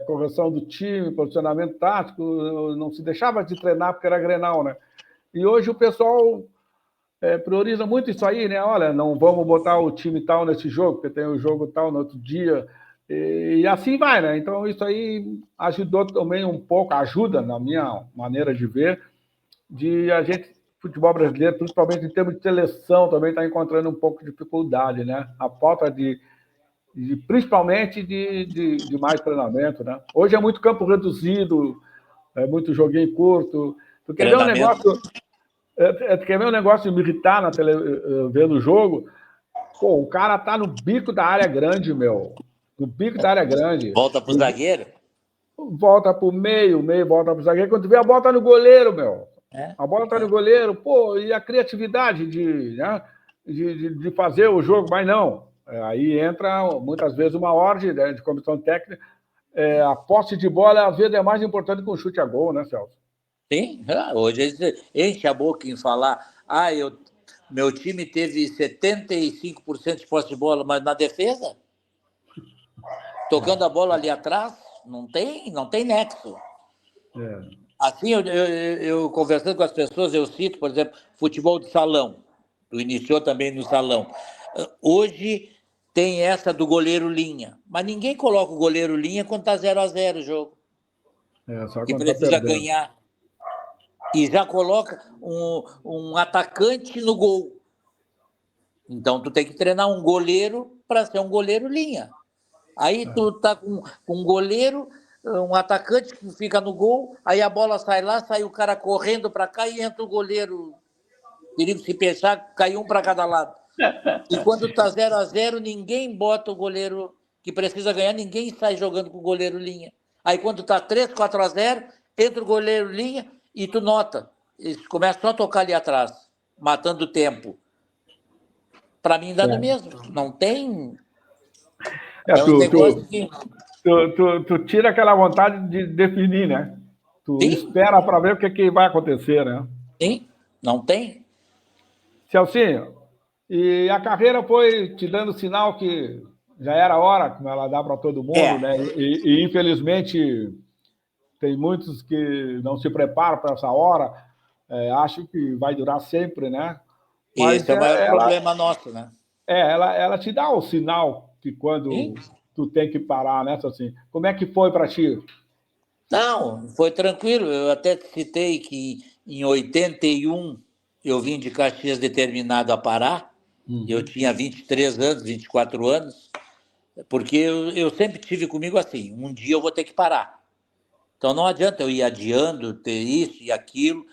correção do time, posicionamento tático, não se deixava de treinar porque era Grenal, né? E hoje o pessoal prioriza muito isso aí, né? Olha, não vamos botar o time tal nesse jogo, porque tem o jogo tal no outro dia. E assim vai, né? Então isso aí ajudou também um pouco, ajuda, na minha maneira de ver, de a gente, futebol brasileiro, principalmente em termos de seleção, também está encontrando um pouco de dificuldade, né? A falta principalmente de mais treinamento, né? Hoje é muito campo reduzido, é muito joguinho curto. Tu quer ver um negócio... Quer ver um negócio de me irritar vendo o jogo? Pô, o cara tá no bico da área grande, meu. No bico da área grande. Volta pro zagueiro? Volta pro meio volta pro zagueiro. Quando tu vê, a bola tá no goleiro, meu. A bola tá no goleiro. Pô, e a criatividade de fazer o jogo, mas não. Aí entra, muitas vezes, uma ordem, né, de comissão técnica. A posse de bola, às vezes, é mais importante que um chute a gol, né, Celso? Sim, hoje eles enchem a boca em falar, meu time teve 75% de posse de bola, mas na defesa, tocando a bola ali atrás, não tem nexo. Assim, eu conversando com as pessoas, eu cito, por exemplo, futebol de salão, tu iniciou também no salão. Hoje tem essa do goleiro linha, mas ninguém coloca o goleiro linha quando tá 0-0 o jogo. Só E quando tá precisa perdendo. ganhar. E já coloca um atacante no gol. Então, tu tem que treinar um goleiro para ser um goleiro linha. Aí tu tá com um goleiro, um atacante que fica no gol, aí a bola sai lá, sai o cara correndo para cá e entra o goleiro. Perigo se pensar, cai um para cada lado. E quando tá 0-0, ninguém bota o goleiro que precisa ganhar, ninguém sai jogando com o goleiro linha. Aí quando tá 3-4-0, entra o goleiro linha e tu nota, eles começam só a tocar ali atrás, matando o tempo. Para mim dá no mesmo. Não tem... um negócio que... Tu tira aquela vontade de definir, né? Tu espera para ver o que vai acontecer, né? Sim, não tem. Celcinho, e a carreira foi te dando sinal que já era hora, como ela dá para todo mundo, né? E infelizmente tem muitos que não se preparam para essa hora, acham que vai durar sempre, né? Mas esse é o maior problema nosso, né? Ela te dá o sinal que quando tu tem que parar, né, assim. Como é que foi para ti? Não, foi tranquilo. Eu até citei que em 81 eu vim de Caxias determinado a parar. Eu tinha 23 anos, 24 anos, porque eu sempre tive comigo assim, um dia eu vou ter que parar. Então não adianta eu ir adiando, ter isso e aquilo,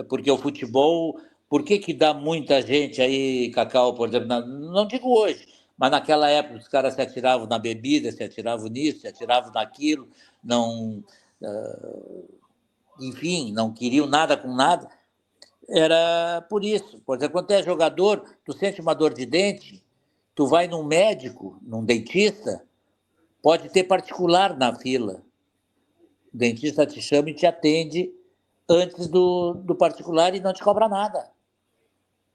porque o futebol, por que dá muita gente aí, Cacau, por exemplo, não digo hoje, mas naquela época os caras se atiravam na bebida, se atiravam nisso, se atiravam naquilo, não, enfim, não queriam nada com nada, era por isso. Por exemplo, quando tu é jogador, tu sente uma dor de dente, tu vai num médico, num dentista, pode ter particular na fila. O dentista te chama e te atende antes do particular e não te cobra nada.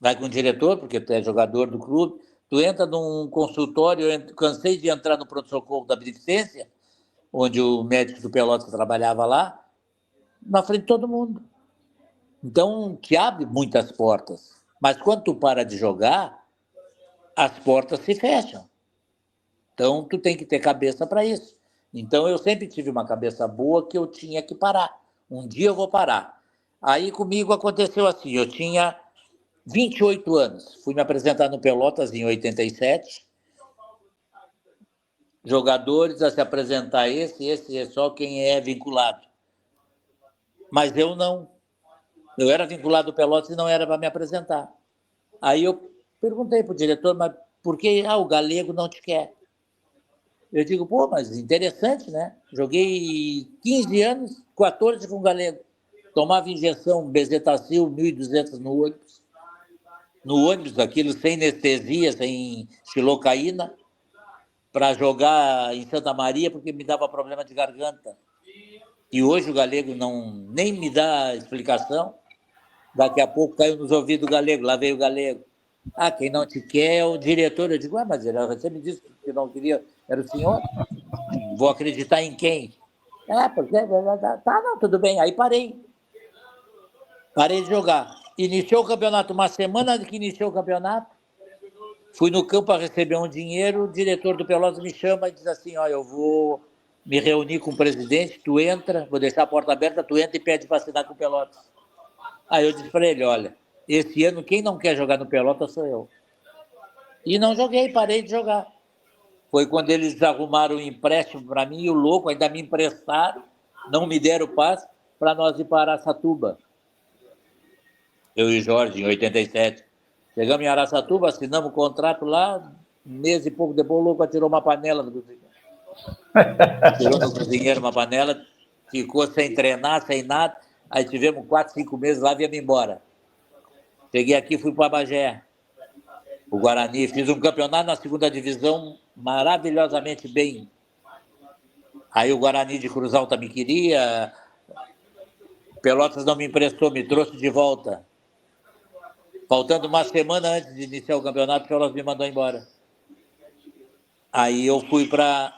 Vai com o diretor, porque tu é jogador do clube, tu entra num consultório, eu cansei de entrar no pronto-socorro da Beneficência, onde o médico do Pelotas trabalhava lá, na frente de todo mundo. Então, te abre muitas portas. Mas quando tu para de jogar, as portas se fecham. Então, tu tem que ter cabeça para isso. Então, eu sempre tive uma cabeça boa que eu tinha que parar. Um dia eu vou parar. Aí, comigo aconteceu assim, eu tinha 28 anos, fui me apresentar no Pelotas em 87, jogadores a se apresentar esse é só quem é vinculado. Mas eu não. Eu era vinculado ao Pelotas e não era para me apresentar. Aí eu perguntei para o diretor, mas por que o Galego não te quer? Eu digo, pô, mas interessante, né? Joguei 15 anos, 14 com o Galego. Tomava injeção Bezetacil 1.200 no ônibus, aquilo sem anestesia, sem xilocaína, para jogar em Santa Maria, porque me dava problema de garganta. E hoje o Galego nem me dá explicação. Daqui a pouco caiu nos ouvidos do Galego, lá veio o Galego. Quem não te quer é o diretor. Eu digo, mas você me disse que não queria, era o senhor? Vou acreditar em quem? Porque... Tá, não, tudo bem. Aí parei. Parei de jogar. Iniciou o campeonato, uma semana que iniciou o campeonato, fui no campo para receber um dinheiro, o diretor do Pelotas me chama e diz assim, eu vou me reunir com o presidente, tu entra, vou deixar a porta aberta, tu entra e pede para assinar com o Pelotas. Aí eu disse para ele, olha, esse ano quem não quer jogar no Pelotas sou eu. E não joguei, parei de jogar. Foi quando eles arrumaram um empréstimo para mim e o louco ainda me emprestaram, não me deram passe para nós ir para Araçatuba. Eu e Jorge, em 87. Chegamos em Araçatuba, assinamos o contrato lá, um mês e pouco depois o louco atirou uma panela no cozinheiro. Atirou no cozinheiro uma panela, ficou sem treinar, sem nada. Aí tivemos 4, 5 meses lá, viemos embora. Cheguei aqui, fui para Bagé, o Guarani. Fiz um campeonato na segunda divisão maravilhosamente bem. Aí o Guarani de Cruz Alta me queria, Pelotas não me emprestou, me trouxe de volta. Faltando uma semana antes de iniciar o campeonato, o Pelotas me mandou embora. Aí eu fui para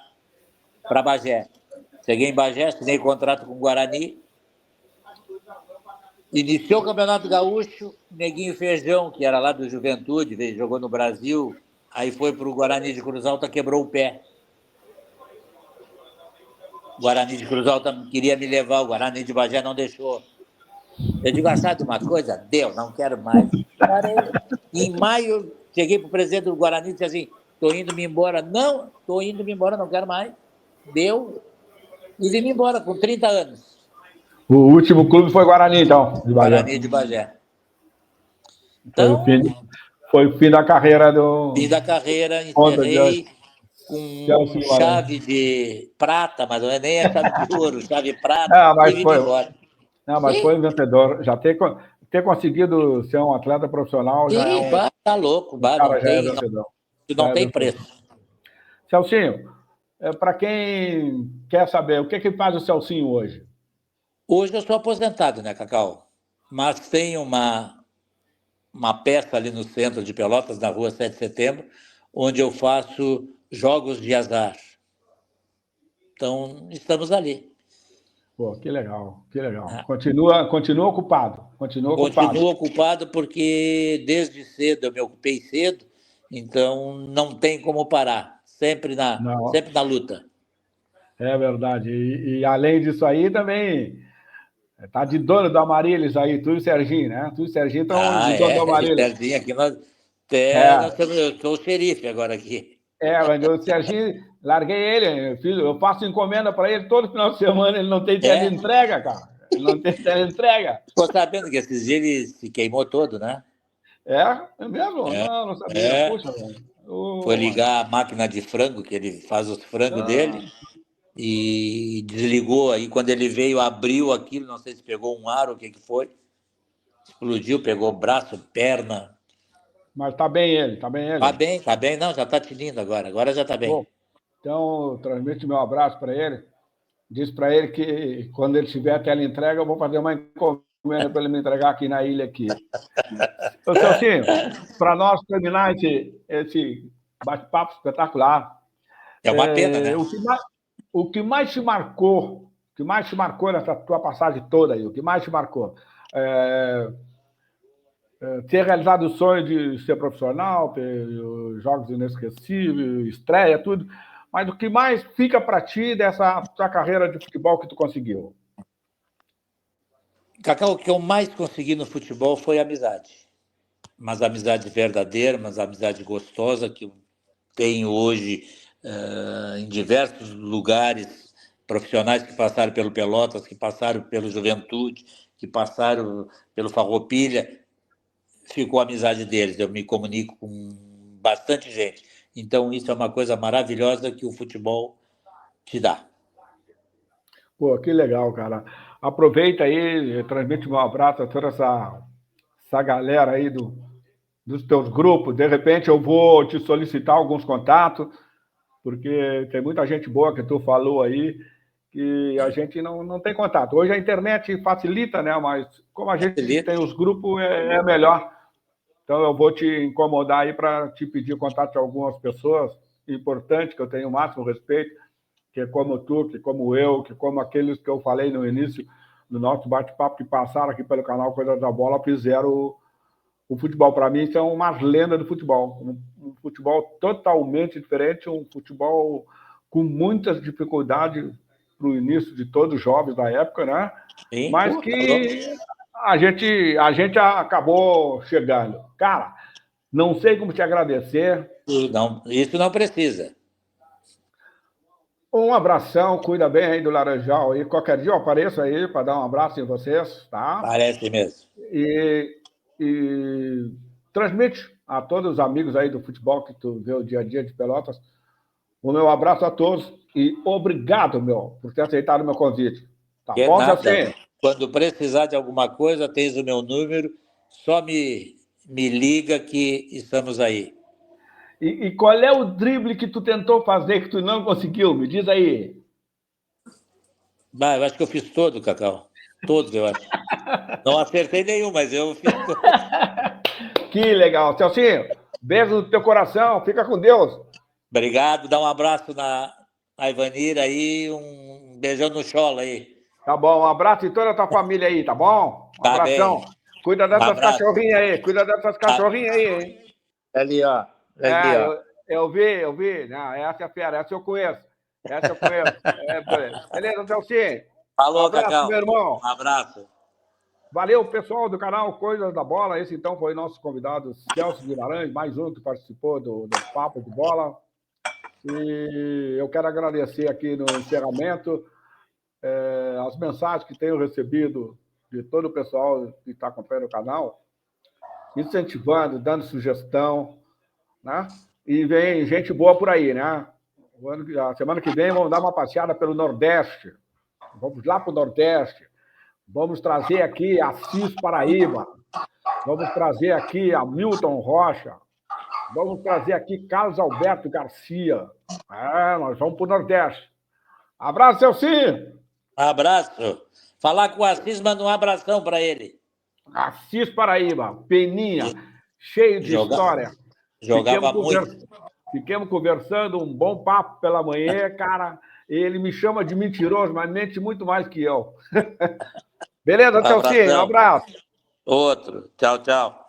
Bagé. Cheguei em Bagé, assinei contrato com o Guarani. Iniciou o Campeonato Gaúcho, Neguinho Feijão, que era lá do Juventude, jogou no Brasil, aí foi para o Guarani de Cruz Alta, quebrou o pé. O Guarani de Cruz Alta queria me levar, o Guarani de Bagé não deixou. Eu digo, sabe uma coisa? Deu, não quero mais. Parei. Em maio, cheguei para o presidente do Guarani e disse assim, estou indo-me embora. Não, estou indo-me embora, não quero mais. Deu. E vim embora com 30 anos. O último clube foi Guarani, então, de Bagé. Guarani de Bagé. Então, foi o fim da carreira do... Fim da carreira, encerrei com chave de prata, mas não é nem a chave de ouro, chave de prata, mas e vim foi, embora. Não, mas foi um vencedor. Já ter conseguido ser um atleta profissional já é um... Tá louco, não tem preço. Celcinho, para quem quer saber, o que faz o Celcinho hoje? Hoje eu sou aposentado, né, Cacau? Mas tem uma peça ali no centro de Pelotas, na rua 7 de setembro, onde eu faço jogos de azar. Então, estamos ali. Pô, que legal, que legal. Continua ocupado. Continuo ocupado porque desde cedo eu me ocupei cedo, então não tem como parar. Sempre na luta. É verdade. E além disso aí, também tá de dono da Marilis aí, tu e o Serginho, né? Tu e o Serginho estão de dono da Marilis. Serginho aqui eu sou o xerife agora aqui. Mas o Serginho, larguei ele, eu faço encomenda para ele todo final de semana, ele não tem teleentrega, cara. Ele não tem teleentrega. Ficou sabendo que esses dias ele se queimou todo, né? É mesmo? Não sabia. Puxa, foi ligar a máquina de frango, que ele faz os frangos dele, e desligou. Aí quando ele veio, abriu aquilo, não sei se pegou um ar ou o que foi. Explodiu, pegou braço, perna. Mas tá bem ele, tá bem ele? Tá bem, não, já tá tinindo agora já tá bem. Bom, então, transmite meu abraço para ele. Diz para ele que quando ele tiver a tela entrega, eu vou fazer uma encomenda para ele me entregar aqui na ilha aqui. Ô, Celcinho, para nós terminar esse bate-papo espetacular. É uma pena, né? O que mais te marcou nessa tua passagem toda aí? O que mais te marcou? ter realizado o sonho de ser profissional, ter jogos inesquecíveis, estreia, tudo. Mas o que mais fica para ti dessa tua carreira de futebol que tu conseguiu? Cacau, o que eu mais consegui no futebol foi amizade. Mas amizade verdadeira, mas amizade gostosa que eu tenho hoje em diversos lugares, profissionais que passaram pelo Pelotas, que passaram pelo Juventude, que passaram pelo Farroupilha, ficou a amizade deles. Eu me comunico com bastante gente. Então, isso é uma coisa maravilhosa que o futebol te dá. Pô, que legal, cara. Aproveita aí, transmite um abraço a toda essa galera aí dos teus grupos. De repente eu vou te solicitar alguns contatos, porque tem muita gente boa que tu falou aí que a gente não tem contato. Hoje a internet facilita, né? Mas como a gente tem os grupos, é melhor. Então eu vou te incomodar aí para te pedir contato de algumas pessoas importantes, que eu tenho o máximo respeito, que é como tu, que como eu, que como aqueles que eu falei no início do nosso bate-papo, que passaram aqui pelo canal Coisas da Bola, fizeram o futebol. Para mim, são umas lendas do futebol. Um futebol totalmente diferente, um futebol com muitas dificuldades para o início de todos os jovens da época, né? Sim, Mas que a gente acabou chegando. Cara, não sei como te agradecer. Não, isso não precisa. Um abração, cuida bem aí do Laranjal. E qualquer dia eu apareço aí para dar um abraço em vocês, tá? Parece mesmo. E transmite a todos os amigos aí do futebol que tu vê o dia a dia de Pelotas o meu abraço a todos e obrigado, meu, por ter aceitado o meu convite. Tá Que bom, nada. Celcinho? Quando precisar de alguma coisa, tens o meu número, só me liga que estamos aí. E qual é o drible que tu tentou fazer que tu não conseguiu? Me diz aí. Eu acho que eu fiz todo, Cacau. Todos, eu acho. Não acertei nenhum, mas eu fiz todo. Que legal. Celcinho, beijo no teu coração. Fica com Deus. Obrigado. Dá um abraço na Ivanira aí, um beijão no cholo aí. Tá bom, um abraço em toda a tua família aí, tá bom? Um abração. Bem. Cuida dessas cachorrinhas aí, cuida dessas cachorrinhas aí, hein? Ali, ó. Ali, ó. Eu vi. Não, essa é fera, essa eu conheço. Essa eu conheço. Beleza, Celcinho? Falou, um abraço, Cacau. meu irmão. Um abraço. Valeu, pessoal do canal Coisas da Bola. Esse, então, foi nosso convidado, Celso Guimarães, mais um que participou do Papo de Bola. E eu quero agradecer aqui no encerramento as mensagens que tenho recebido de todo o pessoal que está acompanhando o canal, incentivando, dando sugestão, né? E vem gente boa por aí, né? A semana que vem vamos dar uma passeada pelo Nordeste. Vamos lá para o Nordeste. Vamos trazer aqui a Assis Paraíba. Vamos trazer aqui a Milton Rocha. Vamos trazer aqui Carlos Alberto Garcia. Nós vamos para o Nordeste. Abraço, Celcinho! Abraço. Falar com o Assis, manda um abração para ele. Assis Paraíba, Peninha, cheio de história. Jogava muito. Fiquemos conversando, um bom papo pela manhã, cara. Ele me chama de mentiroso, mas mente muito mais que eu. Beleza, Celcinho? Um abraço. Outro. Tchau, tchau.